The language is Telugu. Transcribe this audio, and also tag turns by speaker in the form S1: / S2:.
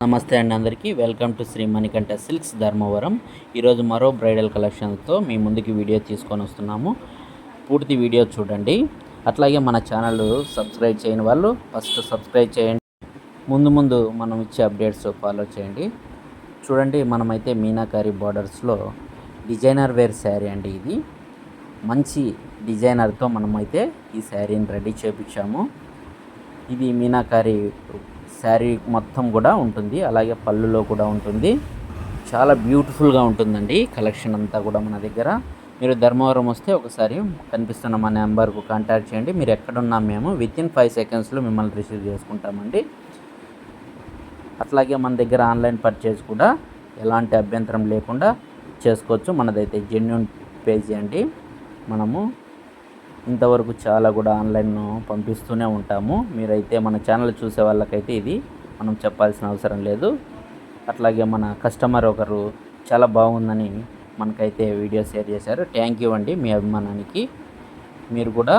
S1: నమస్తే అండి అందరికీ. Welcome to Shri Manikanta silks Dharmavaram. ఈరోజు మరో బ్రైడల్ కలెక్షన్తో మీ ముందుకి వీడియో తీసుకొని వస్తున్నాము. పూర్తి వీడియో చూడండి. అట్లాగే మన ఛానల్ సబ్స్క్రైబ్ చేయని వాళ్ళు ఫస్ట్ సబ్స్క్రైబ్ చేయండి. ముందు మనం ఇచ్చే అప్డేట్స్ ఫాలో చేయండి. చూడండి, మనమైతే మీనాకారి బార్డర్స్లో డిజైనర్ వేర్ శారీ అండి. ఇది మంచి డిజైనర్తో మనమైతే ఈ శారీని రెడీ చేయించాము. ఇది మీనాకారి శారీ మొత్తం కూడా ఉంటుంది, అలాగే పళ్ళులో కూడా ఉంటుంది. చాలా బ్యూటిఫుల్గా ఉంటుందండి కలెక్షన్ అంతా కూడా మన దగ్గర. మీరు ధర్మవరం వస్తే ఒకసారి కనిపిస్తున్న మా నెంబర్కు కాంటాక్ట్ చేయండి. మీరు ఎక్కడున్నా మేము వితిన్ 5 సెకండ్స్లో మిమ్మల్ని రిసీవ్ చేసుకుంటామండి. అట్లాగే మన దగ్గర ఆన్లైన్ పర్చేజ్ కూడా ఎలాంటి అభ్యంతరం లేకుండా చేసుకోవచ్చు. మనదైతే జెన్యూన్ పేజీ అండి. మనము ఇంతవరకు చాలా కూడా ఆన్లైన్ పంపిస్తూనే ఉంటాము. మీరైతే మన ఛానల్ చూసే వాళ్ళకైతే ఇది మనం చెప్పాల్సిన అవసరం లేదు. అట్లాగే మన కస్టమర్ ఒకరు చాలా బాగుందని మనకైతే వీడియో షేర్ చేశారు. థ్యాంక్ యూ అండి మీ అభిమానానికి. మీరు కూడా